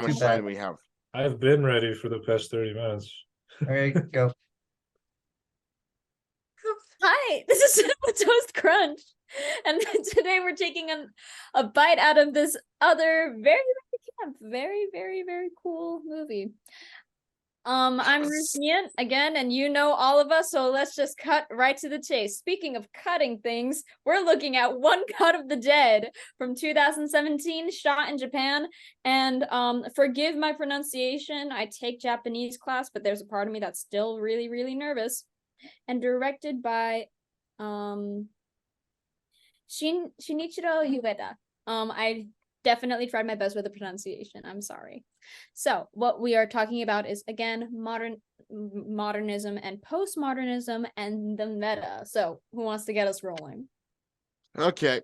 How much time do we have? I've been ready for the past 30 minutes. Okay, go. Hi, this is Cinema Toast Crunch, and today we're taking a bite out of this other very, very, very cool movie. I'm Ruthnian again, and you know all of us, so let's just cut right to the chase. Speaking of cutting things, we're looking at One Cut of the Dead from 2017, shot in Japan. And forgive my pronunciation, I take Japanese class, but there's a part of me that's still really, really nervous. And directed by Shinichiro Ueda. I definitely tried my best with the pronunciation. I'm sorry. So what we are talking about is, again, modernism and postmodernism and the meta. So who wants to get us rolling? Okay.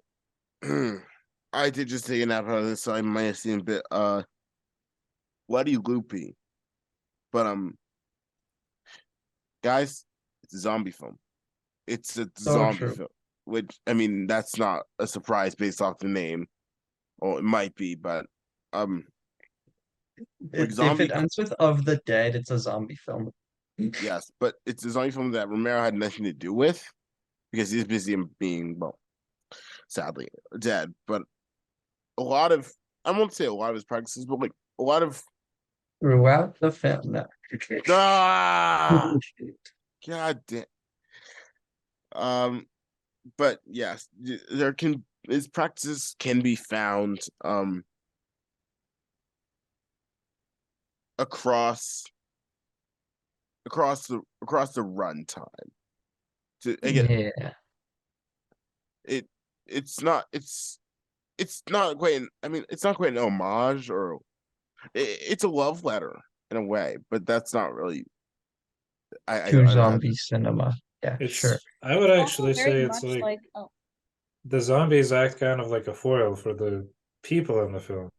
I did just take a nap out of this, so I might have seen a bit bloody loopy. But guys, it's a zombie film. It's a zombie film. Which, I mean, that's not a surprise based off the name. Or it might be, but If it ends with "of the dead," it's a zombie film. Yes, but it's a zombie film that Romero had nothing to do with because he's busy in being, well, sadly dead. But a lot of, I won't say a lot of his practices, but like a lot of Throughout the film. No. God damn. But yes, his practices can be found across the runtime. Again, yeah. It's not quite. I mean, it's not quite an homage, or it's a love letter in a way, but that's not really. Zombie cinema. Yeah, sure. I would actually say it's like the zombies act kind of like a foil for the people in the film.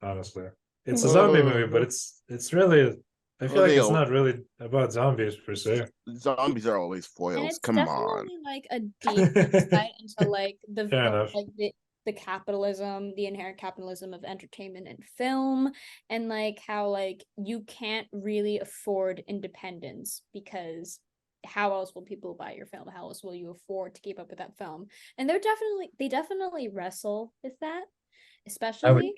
Honestly, it's a zombie movie, but it's really. I feel like it's not really about zombies per se. Zombies are always foils. Come on. It's definitely like a deep insight into like the capitalism, the inherent capitalism of entertainment and film, and like how like you can't really afford independence because how else will people buy your film? How else will you afford to keep up with that film? And they definitely wrestle with that, especially.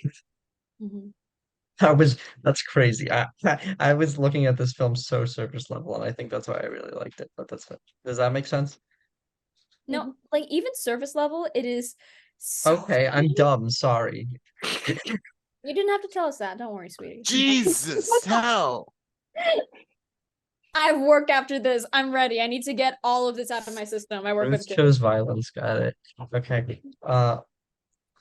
That's crazy. I was looking at this film so surface level, and I think that's why I really liked it. But does that make sense? No, like even surface level, it is so okay, funny. I'm dumb, sorry. You didn't have to tell us that. Don't worry, sweetie. Jesus hell. I've worked after this. I'm ready. I need to get all of this out of my system. I work with chose violence, got it. Okay.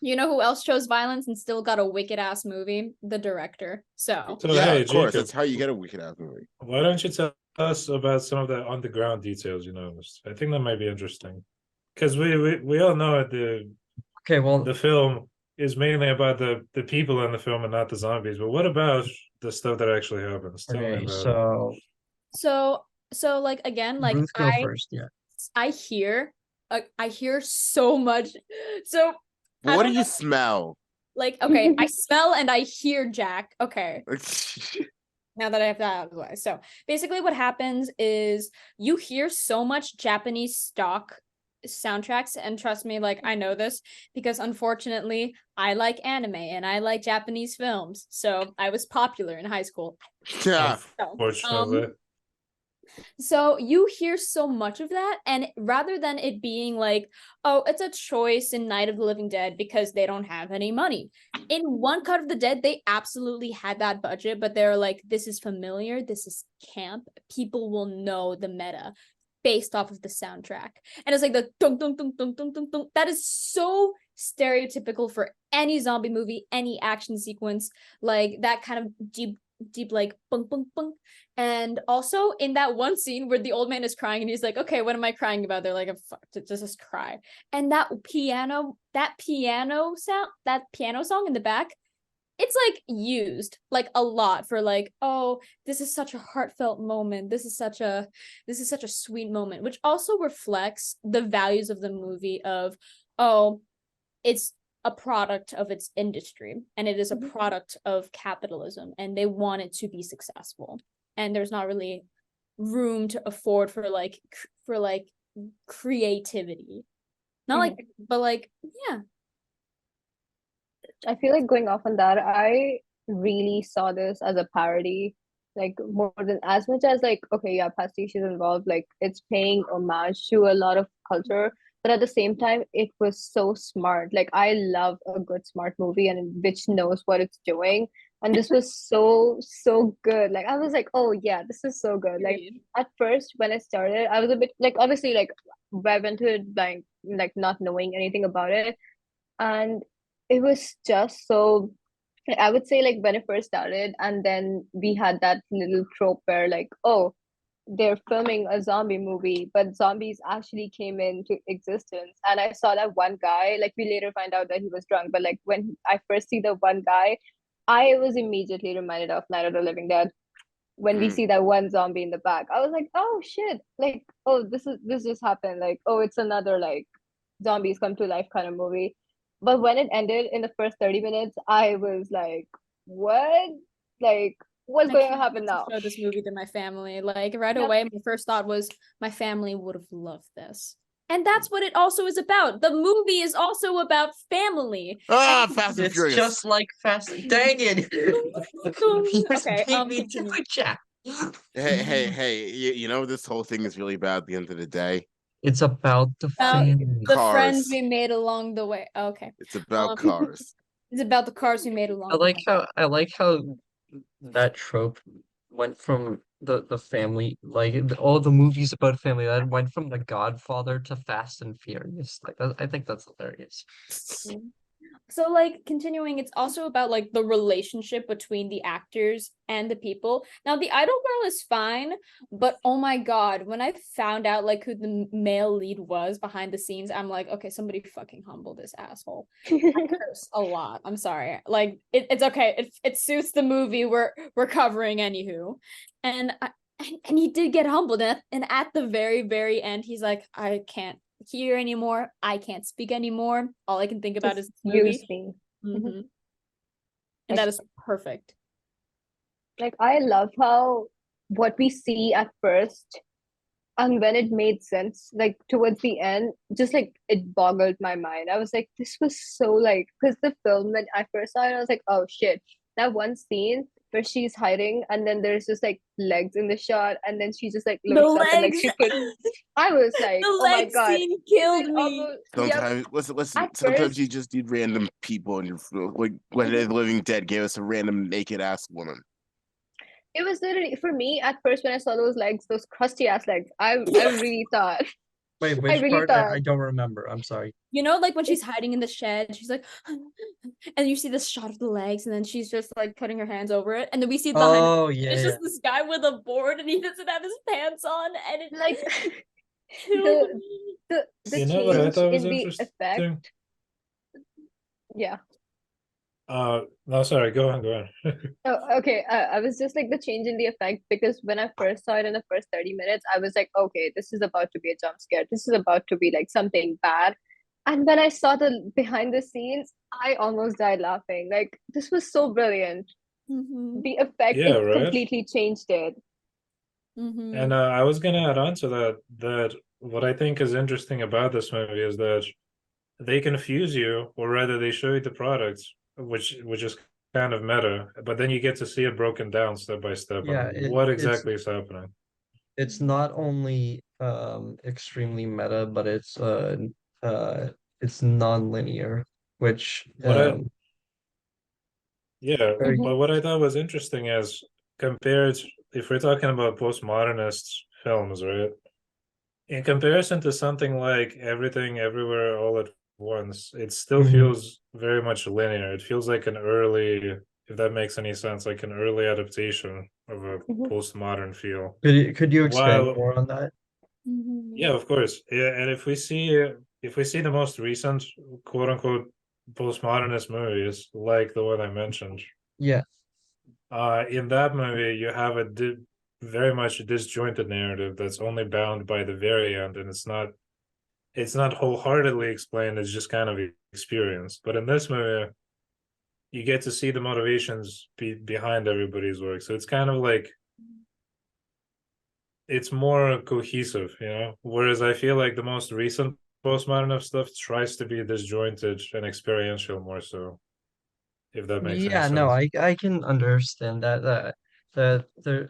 You know who else chose violence and still got a wicked ass movie? The director. So yeah, hey, of course, Jacob, that's how you get a wicked ass movie. Why don't you tell us about some of the underground details you noticed? I think that might be interesting, because we all know the film is mainly about the people in the film and not the zombies. But what about the stuff that actually happens? Tell me about it. So like again, like Ruth, go first. Yeah, I hear so much. So what do you smell? Like, okay, I smell and I hear Jack. Okay. Now that I have that out of the way. So basically what happens is you hear so much Japanese stock soundtracks, and trust me, like I know this because unfortunately I like anime and I like Japanese films. So I was popular in high school. Yeah. Unfortunately. So you hear so much of that, and rather than it being like, oh, it's a choice in Night of the Living Dead because they don't have any money. In One Cut of the Dead, they absolutely had that budget, but they're like, this is familiar, this is camp, people will know the meta based off of the soundtrack. And it's like the dunk, dunk, dunk, dunk, dunk, dunk, dunk. That is so stereotypical for any zombie movie, any action sequence, like that kind of deep like bunk bunk bunk. And also in that one scene where the old man is crying and he's like, okay, what am I crying about? They're like, just cry. And that piano song in the back, it's like used like a lot for like, oh, this is such a heartfelt moment, this is such a sweet moment, which also reflects the values of the movie of, oh, it's a product of its industry, and it is a product of capitalism, and they want it to be successful, and there's not really room to afford for like creativity, not like, but like, yeah. I feel like going off on that, I really saw this as a parody, like more than as much as like, okay, yeah, pastiche is involved, like it's paying homage to a lot of culture, but at the same time, it was so smart. Like I love a good smart movie and which knows what it's doing. And this was so good. Like I was like, oh yeah, this is so good. Like at first when I started, I was a bit like obviously like I went to it like not knowing anything about it. And it was just so I would say like when it first started, and then we had that little trope where like, oh, they're filming a zombie movie, but zombies actually came into existence. And I saw that one guy, like we later find out that he was drunk, but like when I first see the one guy, I was immediately reminded of Night of the Living Dead. When we see that one zombie in the back, I was like, oh shit, like, oh, this just happened. Like, oh, it's another like zombies come to life kind of movie. But when it ended in the first 30 minutes, I was like, what? Like, what's I going to can't happen wait to now? show this movie to my family. Like right Yep. away, my first thought was my family would have loved this. And that's what it also is about. The movie is also about family. Fast and It's Furious. just like Fast. Dang it! Okay, Beat me to continue. it, Jack. Hey, you know this whole thing is really about at the end of the day. It's about the About family. the Cars. friends we made along the way. Okay. It's about Um, cars. It's about the cars we made along I the like way. how that trope went from the family, like all the movies about family that went from The Godfather to Fast and Furious. Like I think that's hilarious. So like continuing, it's also about like the relationship between the actors and the people. Now the idol girl is fine, but oh my god, when I found out like who the male lead was behind the scenes, I'm like, okay, somebody fucking humble this asshole. I curse a lot. I'm sorry. Like it's okay. It suits the movie we're covering anywho. And and he did get humbled, and at the very end, he's like, I can't hear anymore. I can't speak anymore. All I can think about is Just this movie. use me. Mhm. And that is perfect. Like I love how what we see at first and when it made sense, like towards the end, just like it boggled my mind. I was like, this was so like, because the film when I first saw it, I was like, oh shit, that one scene where she's hiding and then there's just like legs in the shot and then she just like The looks up and like legs. she could. I was like, The oh my leg god, scene killed it me. almost, yep. Sometimes, listen. At Sometimes first- you just need random people, and you're like when the Living Dead gave us a random naked ass woman. It was literally for me at first when I saw those legs, those crusty ass legs. I really thought. Wait, I which really part? thought. I don't remember. I'm sorry. You know, like when she's hiding in the shed, she's like, and you see this shot of the legs, and then she's just like putting her hands over it, and then we see behind her, Oh yeah, it's yeah. just this guy with a board, and he doesn't have his pants on, and it Like killed the me. the You know what I change thought was in the interesting? effect. Yeah. No, sorry, go on. Oh, okay. I was just like the change in the effect because when I first saw it in the first 30 minutes, I was like, okay, this is about to be a jump scare. This is about to be like something bad. And when I saw the behind the scenes, I almost died laughing. Like this was so brilliant. Mhm. The effect, Yeah, it right? completely changed it. Mhm. And I was gonna add on to that what I think is interesting about this movie is that they confuse you, or rather they show you the products, which is kind of meta, but then you get to see it broken down step by step Yeah, on what exactly is happening. it's not only extremely meta, but it's non-linear, which What I Yeah, very Mhm. but what I thought was interesting is compared, if we're talking about postmodernist films, right? In comparison to something like Everything Everywhere All at Once, it still Mhm. feels very much linear. It feels like an early, if that makes any sense, like an early adaptation of a Mhm. postmodern feel. Could you expand While, more on that? Mhm. yeah, of course. Yeah, and if we see the most recent quote unquote postmodernist movies, like the one I mentioned, Yeah, in that movie you have a very much disjointed narrative that's only bound by the very end, and it's not it's not wholeheartedly explained, it's just kind of experienced. But in this movie, you get to see the motivations behind everybody's work. So it's kind of like it's more cohesive, you know. Whereas I feel like the most recent postmodern stuff tries to be disjointed and experiential more so. If that makes any Yeah, sense. no, I can understand that there So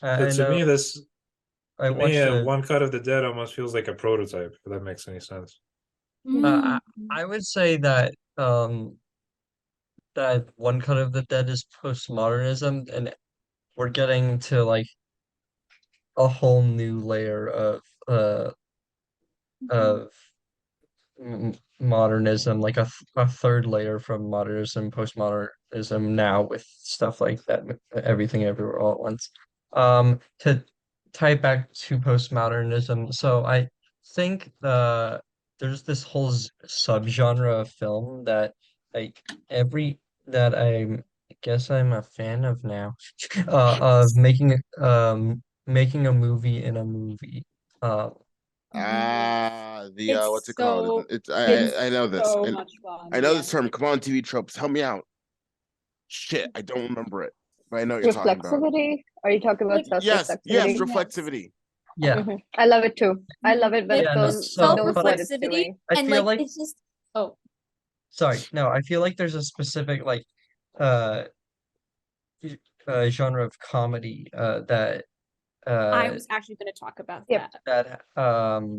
I to know me, this I to me, watched a One Cut of the Dead almost feels like a prototype. If that makes any sense. I, Mm. I would say that that One Cut of the Dead is postmodernism, and we're getting to like a whole new layer of modernism, like a third layer from modernism, postmodernism now with stuff like that, everything everywhere all at once. To tie it back to postmodernism, so I think there's this whole subgenre of film that like every that I guess I'm a fan of now, of making a movie in a movie. Um, The what's It's it called? so It's it's I know this. so And much fun. I know Yeah. this term. Come on, TV tropes. Help me out. Shit, I don't remember it, but I know what you're talking about. Reflexivity? Are you talking about Like Yes, self-reflexivity? reflexivity. yeah, I love it too. I love it when Like yeah, no, film so, knows but I, what it's self-reflexivity doing. I and feel like like, it's just oh sorry, no, I feel like there's a specific like uh, genre of comedy that I uh was actually going to talk about Yep. that. that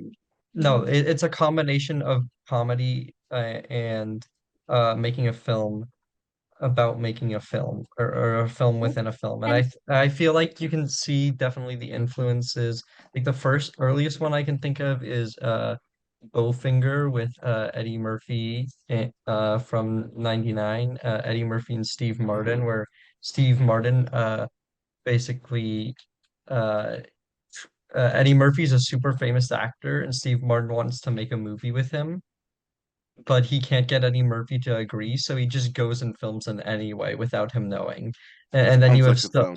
no, it's a combination of comedy and making a film about making a film, or a film within a film, and And I feel like you can see definitely the influences. Like the first earliest one I can think of is Bowfinger with Eddie Murphy from '99, Eddie Murphy and Steve Martin, where Steve Martin basically uh, Eddie Murphy's a super famous actor, and Steve Martin wants to make a movie with him, but he can't get Eddie Murphy to agree, so he just goes and films it anyway without him knowing. And then you Sounds have like a stuff. film.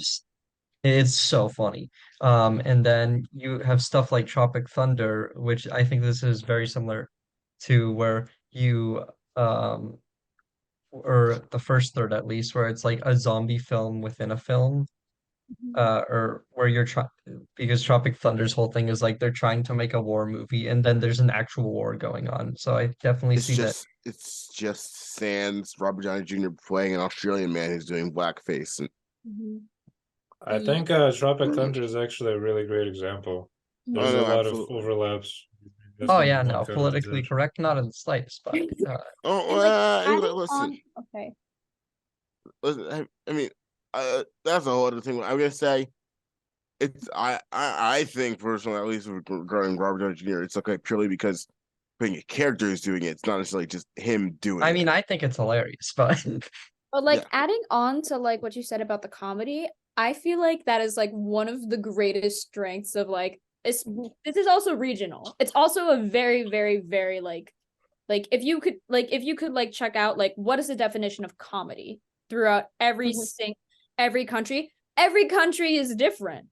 It's so funny. And then you have stuff like Tropic Thunder, which I think this is very similar to where you or the first third at least, where it's like a zombie film within a film, or where you're trying, because Tropic Thunder's whole thing is like they're trying to make a war movie and then there's an actual war going on. So I definitely see that. It's just Sans Robert Downey Jr. playing an Australian man who's doing blackface. And I think Tropic Thunder is actually a really great example. oh There's a no, lot of absolutely. overlaps. Oh Between yeah, One no, Cut of the politically Dead. correct, not in the slightest, but Oh, and like adding listen, on okay. listen. I mean, that's a whole other thing. I'm gonna say it's I think personally, at least regarding Robert Downey Jr., it's okay purely because being a character is doing it. It's not necessarily just him doing I it. mean, I think it's hilarious, but But like Yeah. adding on to like what you said about the comedy, I feel like that is like one of the greatest strengths of like this is also regional. It's also a very, very, very like if you could like check out like what is the definition of comedy throughout every country. Every country is different.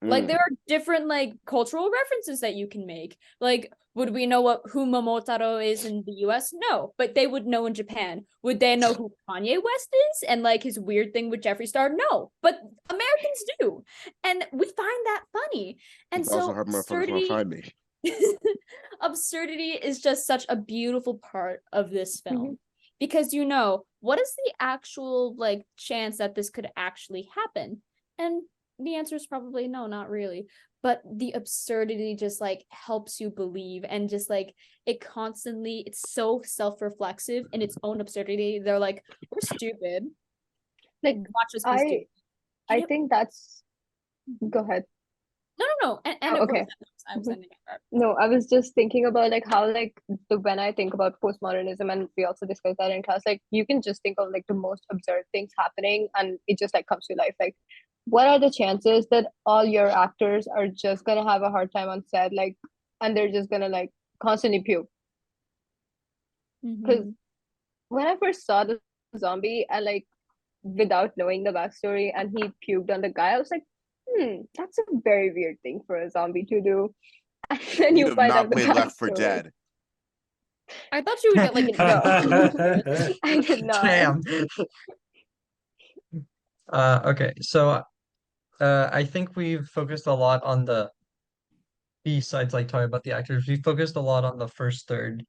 Like there are different like cultural references that you can make. Like, would we know who Momotaro is in the US? No, but they would know in Japan. Would they know who Kanye West is and like his weird thing with Jeffree Star? No, but Americans do, and we find that funny. And It's also so hard motherfuckers want to find me. absurdity is just such a beautiful part of this film because you know what is the actual like chance that this could actually happen, and the answer is probably no, not really. But the absurdity just like helps you believe, and just like it's so self-reflexive in its own absurdity. They're like, we're stupid. Like Watch us be stupid. I think that's go ahead. No. And Oh, it okay. was I'm sending it back. No, I was just thinking about like how like when I think about postmodernism, and we also discussed that in class, like you can just think of like the most absurd things happening and it just like comes to life. Like what are the chances that all your actors are just gonna have a hard time on set, like, and they're just gonna like constantly puke? Because when I first saw the zombie and like without knowing the backstory and he puked on the guy, I was like, that's a very weird thing for a zombie to do. And then You you have find not out the played Left 4 backstory. Dead. I thought you would get like No. an I did not. Damn. Okay, so I think we've focused a lot on besides like talking about the actors, we focused a lot on the first third.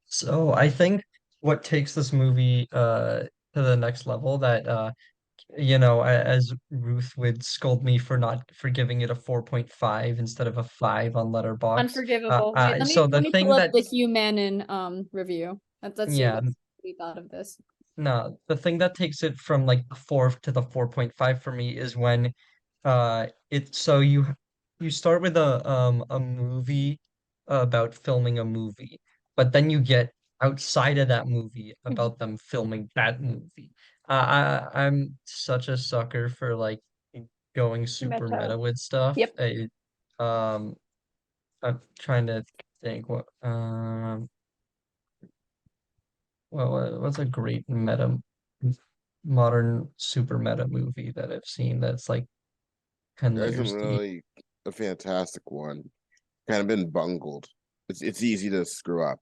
So I think what takes this movie to the next level that as Ruth would scold me for not for giving it a 4.5 instead of a 5 on Letterboxd. unforgivable. Wait, let So me the let me thing pull up that the Human review. Let's see yeah, what we thought of this. no, the thing that takes it from like the 4 to the 4.5 for me is when you start with a movie about filming a movie, but then you get outside of that movie about them filming that movie. I'm such a sucker for like going super Meta. meta with stuff. Yep. Um I'm trying to think what's a great modern super meta movie that I've seen that's like 10 There isn't layers deep. really a fantastic one. Kind of been bungled. It's easy to screw up.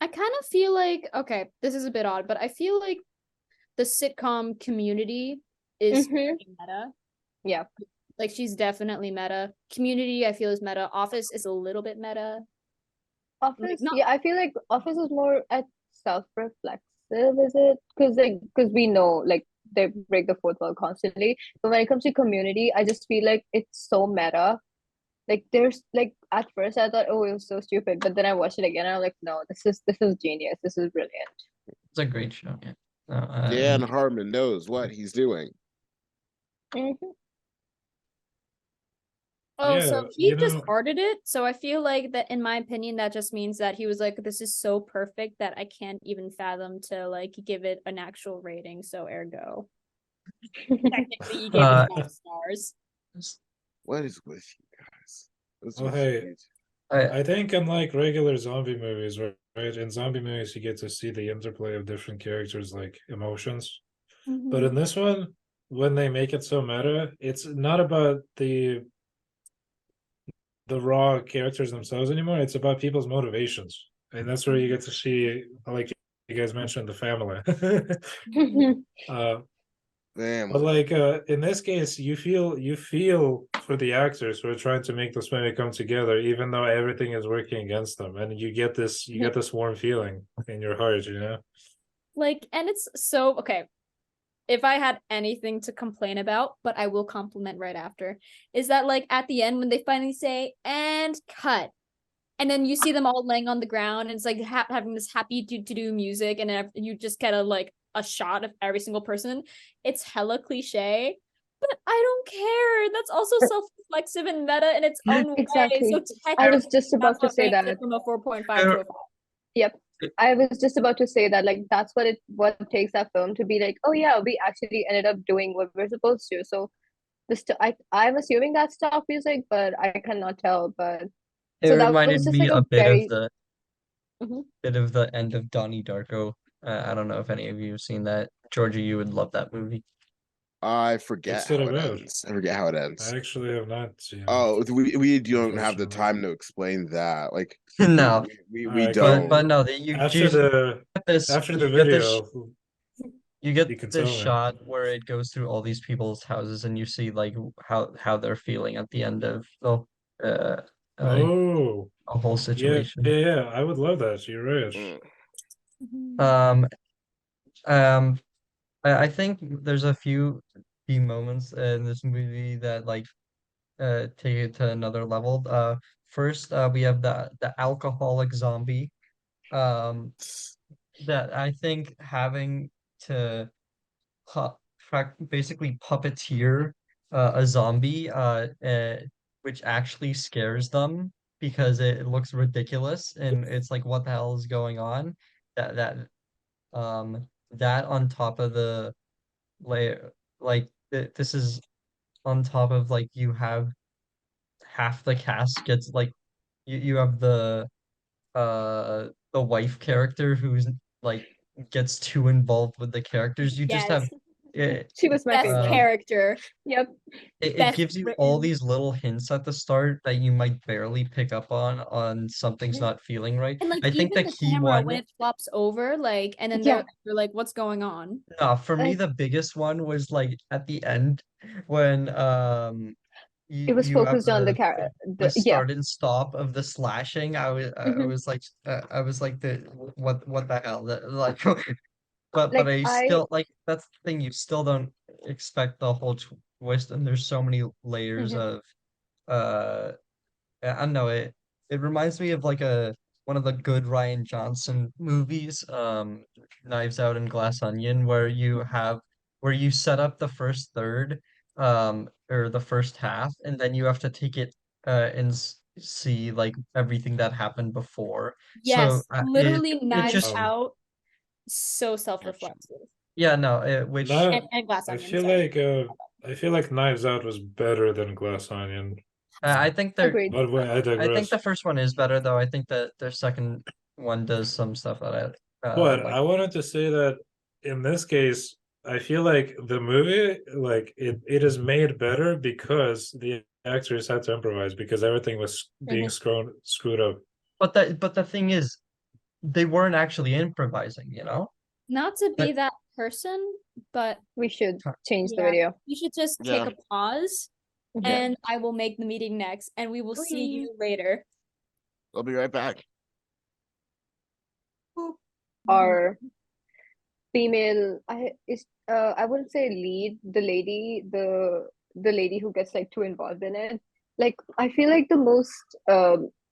I kind of feel like, okay, this is a bit odd, but I feel like the sitcom Community is Mhm. pretty meta. Yeah. Like she's definitely meta. Community, I feel is meta. Office is a little bit meta. Office, not- yeah, I feel like Office is more at self-reflexive, is it? Because we know like they break the fourth wall constantly. But when it comes to Community, I just feel like it's so meta. Like there's like at first I thought, oh, it was so stupid, but then I watched it again and I'm like, no, this is genius. This is brilliant. It's a great show, yeah. Dan Harmon knows what he's doing. Mhm. Oh, so Yeah, he you just know, hearted it. So I feel like that, in my opinion, that just means that he was like, this is so perfect that I can't even fathom to like give it an actual rating. So ergo, technically, he gave Uh, it 5 stars. What is with you guys? Those well, are hey, huge. I I think unlike regular zombie movies, right? In zombie movies, you get to see the interplay of different characters' like emotions. But in this one, when they make it so meta, it's not about the raw characters themselves anymore. It's about people's motivations, and that's where you get to see, like you guys mentioned, the family. uh, Damn. but like in this case, you feel for the actors who are trying to make this movie come together, even though everything is working against them, and you get this warm feeling in your heart, you know. Like, and it's so okay. If I had anything to complain about, but I will compliment right after, is that like at the end when they finally say and cut, and then you see them all laying on the ground, and it's like having this happy to do music, and then you just get a shot of every single person. It's hella cliche, but I don't care. That's also self-reflexive and meta in its own way. Exactly. So I was technically, just about that's to what say makes that. it from a 4.5 to a 5. Yep. I was just about to say that, like, that's what takes that film to be like, oh yeah, we actually ended up doing what we're supposed to. So I'm assuming that's stop music, but I cannot tell. But It so that was reminded just me like a a bit of very the Mhm. end of Donnie Darko. I don't know if any of you have seen that. Georgia, you would love that movie. I forget What's it how it about? ends. I forget how it I ends. actually have not seen it. Oh, we don't have the Unfortunately. time to explain that. Like No, we Alright, don't. but no, that you After the get this after the you get this video, you you get can this tell me. shot where it goes through all these people's houses and you see like how they're feeling at the end of uh, uh, Oh, a whole yeah, situation. yeah, yeah. I would love that. You're right. Mm. Um, um, I think there's a few key moments in this movie that like take it to another level. First, we have the alcoholic zombie. Um, that I think having to basically puppeteer a zombie which actually scares them because it looks ridiculous and it's like what the hell is going on that that that on top of the layer like this is on top of like you have half the cast gets like you have the wife character who's like gets too involved with the characters. You just have Yes. She was my Best favorite. character. Yep. It Best gives you all written. these little hints at the start that you might barely pick up on something's Yeah. not feeling right. And like I think even the the key camera one, when it flops over, like, and then Yeah. they're like, "What's going on?" for me, Like, the biggest one was like at the end when it was you have focused on the yeah. start and stop of the slashing. Mhm. I was like the what the hell like but Like I still like that's the thing, you still don't expect the whole twist, and there's so many layers Mhm. of uh I don't know, it reminds me of like a one of the good Ryan Johnson movies, Knives Out and Glass Onion, where you set up the first third, or the first half, and then you have to take it and see like everything that happened before. So Yes, literally it Knives just Um, Out. So self-reflexive. yeah, no, which no, And Glass I Onion, feel sorry. like I feel like Knives Out was better than Glass Onion, I think they're Agreed. but I I think the digress. first one is better though. I think that their second one does some stuff that I But like. I wanted to say that in this case, I feel like the movie, like it is made better because the actors had to improvise because everything was being Mhm. screwed up. But the thing is, they weren't actually improvising, you know? Not to be Like, that person, but We should change the yeah, video. you should just take Yeah. a pause Mhm. yeah. and I will make the meeting next and we will see you later. I'll be right back. Our female, I wouldn't say lead, the lady who gets like too involved in it. Like I feel like the most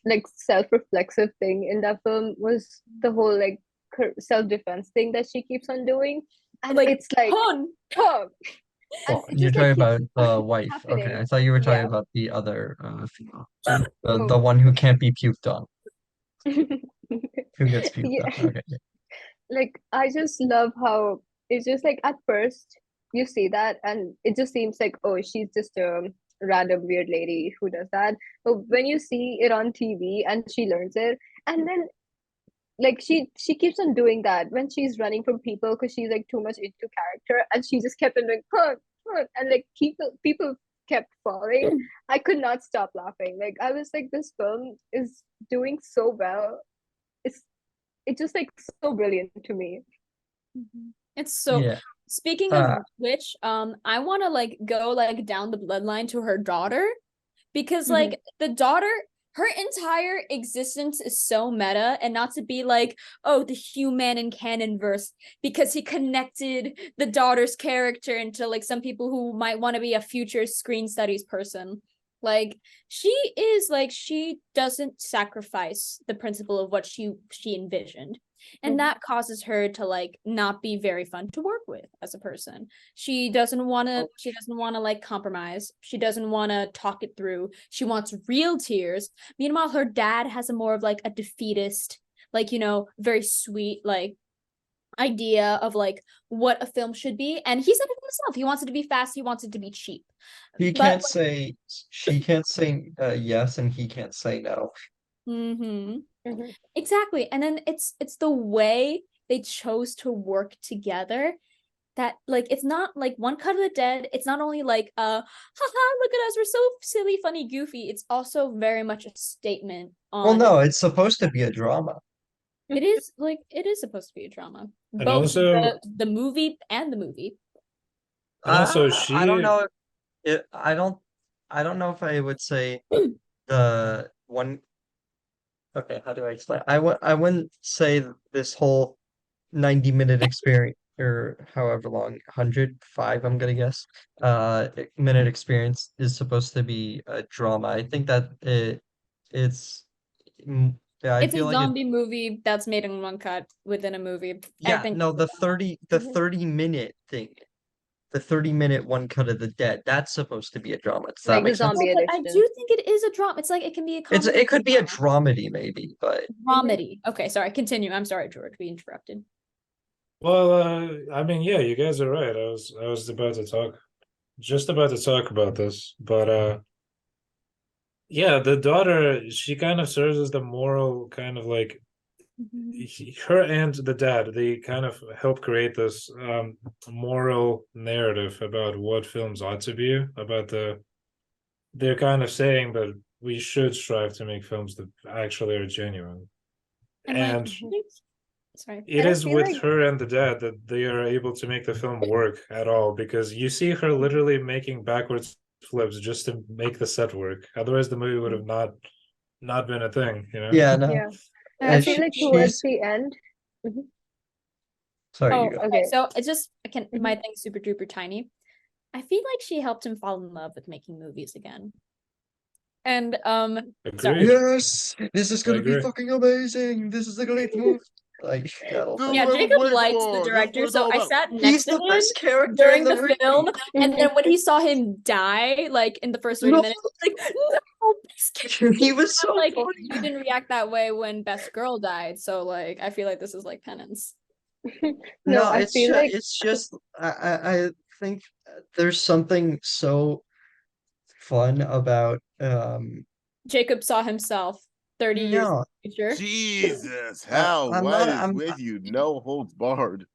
like self-reflexive thing in that film was the whole like self-defense thing that she keeps on doing, and Like, it's like, Hun! oh, and Oh, it you're just like talking keeps about the wife. Okay, happening. I thought you were talking Yeah. about the other female. The Oh. one who can't be puked on, who gets puked on. Yeah. Okay. Like I just love how it's just like at first you see that and it just seems like, oh, she's just a random weird lady who does that, but when you see it on TV and she learns it, and then like she keeps on doing that when she's running from people because she's like too much into character, and she just kept on doing "Huh, huh," and like people kept falling. I could not stop laughing. Like I was like, this film is doing so well. it's it's just like so brilliant to me. It's so Yeah. speaking of Uh, which, I want to like go like down the bloodline to her daughter because Mhm. like the daughter, her entire existence is so meta, and not to be like, oh, the human and canon verse, because he connected the daughter's character into like some people who might want to be a future screen studies person. Like she is like she doesn't sacrifice the principle of what she envisioned. And Mhm. that causes her to like not be very fun to work with as a person. She doesn't want to like compromise. She doesn't want to talk it through. She wants real tears. Meanwhile, her dad has a more of like a defeatist, like, very sweet like idea of like what a film should be, and he said it himself. He wants it to be fast, he wants it to be cheap. he But can't say she can't say yes, and he can't say no. mm-hmm. Mhm. Exactly. And then it's the way they chose to work together that like it's not like One Cut of the Dead. It's not only like haha, look at us, we're so silly, funny, goofy. It's also very much a statement Well, on no, it's supposed to be a drama. it is supposed to be a drama. And Both also, the movie and the movie. I don't she know. I don't know if I would say the one. Okay, how do I explain? I wouldn't say this whole 90-minute experience, or however long, 105, I'm gonna guess, minute experience is supposed to be a drama. I think that it's yeah, I It's a feel like it. zombie movie that's made in one cut within a movie. I Yeah, think no, it's a drama. the Mhm. 30-minute thing, the 30-minute one cut of the dead, that's supposed to be a drama. Does that Like the make sense? zombie Oh, but I addiction. do think it is a drama. It's like it can be a comedy. It could be a dramedy maybe, but Dramedy. Okay, sorry. Continue. I'm sorry, George. We interrupted. well, I mean, yeah, you guys are right. I was just about to talk about this, but yeah, the daughter, she kind of serves as the moral kind of like her and the dad, they kind of help create this moral narrative about what films ought to be, about they're kind of saying that we should strive to make films that actually are genuine. And And sorry. it And I is feel with like- her and the dad that they are able to make the film work at all, because you see her literally making backwards flips just to make the set work. Otherwise the movie would have not been a thing, you know? Yeah, no. Yeah. And I feel like towards she's the end. sorry, Oh, you go. okay. Okay. So it's just my Mhm. thing's super duper tiny. I feel like she helped him fall in love with making movies again. And sorry. Agreed. Yes, this is gonna be agree. fucking amazing. This is a great movie. Like that'll Dude, fucking- Yeah, what Jacob wait likes for? the That's director, what it's so all I about. sat He's next to the him best character during in the movie. film, and Mhm. then when he saw him die, like in the first 30 No. minutes, I was like, no, best kid. He was so Like funny. you didn't react that way when Best Girl died, so like I feel like this is like penance. No, No, I it's feel just, like it's just I think there's something so fun about Jacob saw himself 30 years in no, the future. Jesus, how I'm what not is I'm with you? No holds barred.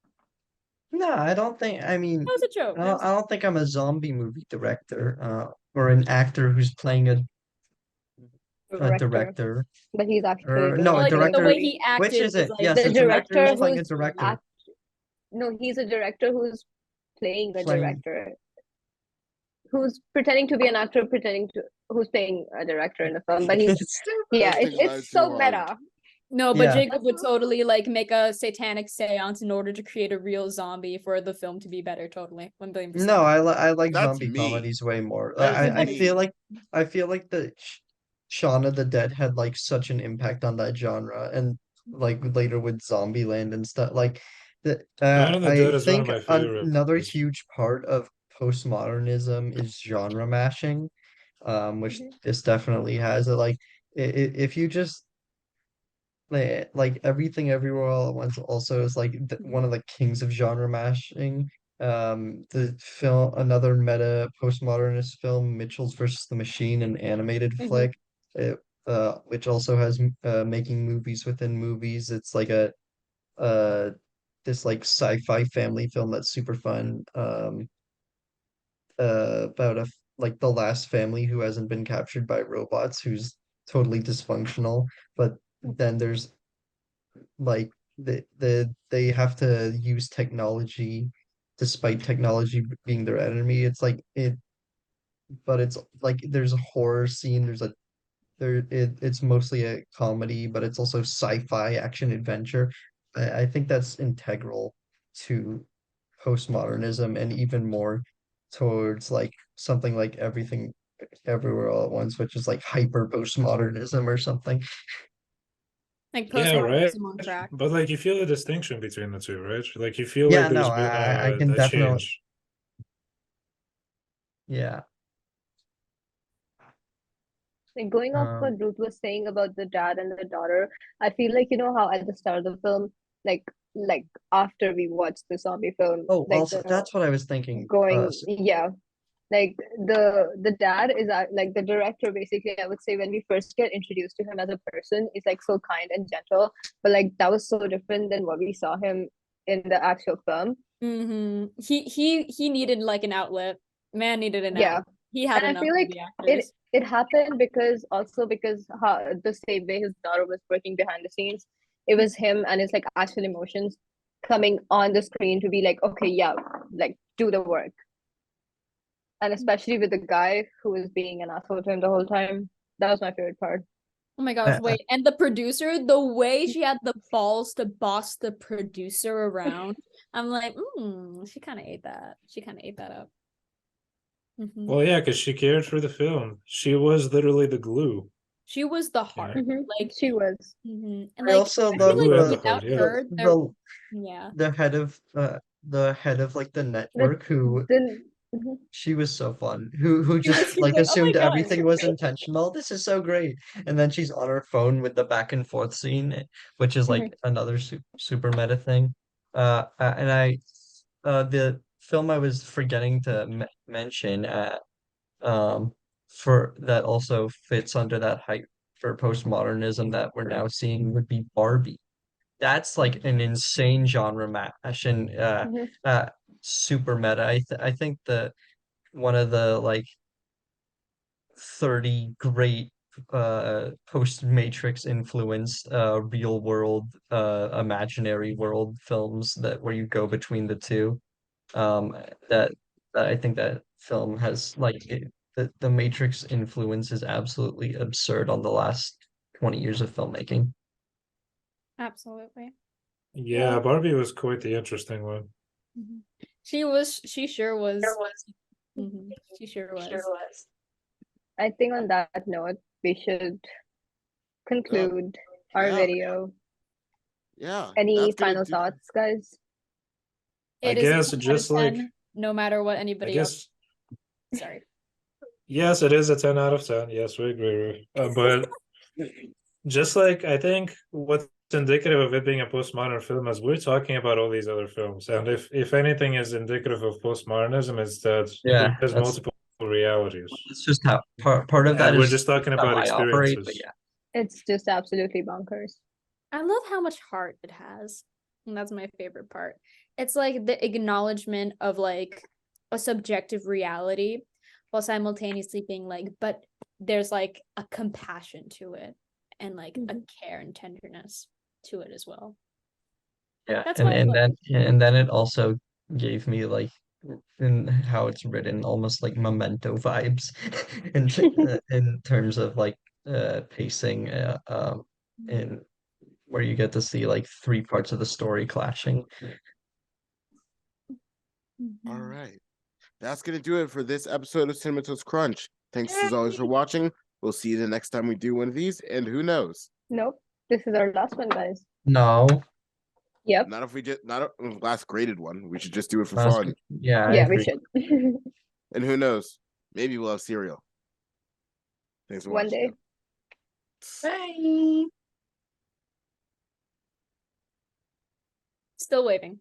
no, I don't think I mean That was a joke. I don't think I'm a zombie movie director or an actor who's playing a director but he's actually or doing no, a like the director. way he Which acted is it? was, like, Yes, the a director director who's playing a who's director. No, he's a director who's playing the Playing- director. Who's pretending to be an actor, who's playing a director in the film, but he's yeah, Don't think about it it's too so hard. meta. No, but Yeah. Jacob would totally like make a satanic seance in order to create a real zombie for the film to be better. Totally, 1 billion%. No, I like That's zombie me. comedies way more. That's I me. feel like the Shaun of the Dead had like such an impact on that genre, and like later with Zombieland and stuff. Like the Shaun of the Dead I is one of think my favorites. another huge part of postmodernism is genre mashing, which Mhm. this definitely has. Like if you just like Everything Everywhere All at Once also is like one of the kings of genre mashing. The film, another meta postmodernist film, Mitchell's versus the Machine, an animated Mhm. flick, it, which also has making movies within movies. It's like a this like sci-fi family film that's super fun. About like the last family who hasn't been captured by robots, who's totally dysfunctional, but then there's like they have to use technology despite technology being their enemy. It's like it but it's like there's a horror scene, it's mostly a comedy, but it's also sci-fi action adventure. I think that's integral to postmodernism, and even more towards like something like Everything Everywhere All at Once, which is like hyper postmodernism or something. Like Yeah, right. postmodernism on crack. But like you feel the distinction between the two, right? Like you feel Yeah, like there's no, been I can a definitely change. yeah. Like going off what Ruth was saying about the dad and the daughter, I feel like you know how at the start of the film, like after we watched the zombie film, Oh, like also that's what I was thinking. going yeah, like the dad is like the director basically. I would say when we first get introduced to him as a person, is like so kind and gentle, but like that was so different than what we saw him in the actual film. He needed like an outlet. Man needed an Yeah. outlet. He had And I enough feel of like the actors. it happened because how the same way his daughter was working behind the scenes, it was him and his like actual emotions coming on the screen to be like, okay, yeah, like do the work. And especially with the guy who was being an asshole to him the whole time. That was my favorite part. Oh my gosh, wait. And the producer, the way she had the balls to boss the producer around, I'm like, she kind of ate that. She kind of ate that up. Well, yeah, because she cared for the film. She was literally the glue. She was the heart. Like she was. And I like also I love feel like the without part, yeah. her, yeah. the head of like the network who Mhm. she was so fun. Who just She was like like, "Oh my assumed God." everything was intentional. This is so great. And then she's on her phone with the back and forth scene, which is like another super meta thing. And the film I was forgetting to mention for that also fits under that hype for postmodernism that we're now seeing would be Barbie. that's like an insane genre match and Mhm. super meta. I think that one of the like 30 great post Matrix influenced real world imaginary world films that where you go between the two. Um that that I think that film has like the Matrix influence is absolutely absurd on the last 20 years of filmmaking. Absolutely. Yeah, Barbie was quite the interesting one. Mhm. She sure was. Mhm. She sure was. I think on that note, we should conclude our Yeah. video. Yeah. Any That's gonna final do. thoughts, guys? I It is a guess 10 out of just like 10, no matter what I anybody else. guess Sorry. yes, it is a 10 out of 10. Yes, we agree. But just like I think what's indicative of it being a postmodern film is we're talking about all these other films, and if anything is indicative of postmodernism, is that Yeah, there's that's multiple realities, just how part of that and we're is just talking how about I operate, but experiences. yeah. It's just absolutely bonkers. I love how much heart it has. And that's my favorite part. It's like the acknowledgement of like a subjective reality while simultaneously being like, but there's like a compassion to it and like a care and tenderness to it as well. Yeah, That's and why I love it. then it also gave me like in how it's written almost like Memento vibes in terms of like pacing and where you get to see like three parts of the story clashing. All Mhm. right. That's gonna do it for this episode of Cinema Toast Crunch. Thanks as always for watching. We'll see you the next time we do one of these, and who knows? Nope. This is our last one, guys. No, Yep. Not if we just not a last graded one. We should just do it for that's fun. yeah, I Yeah, we agree. should. And who knows? Maybe we'll have cereal. Thanks for One watching. day. Bye. Still waving.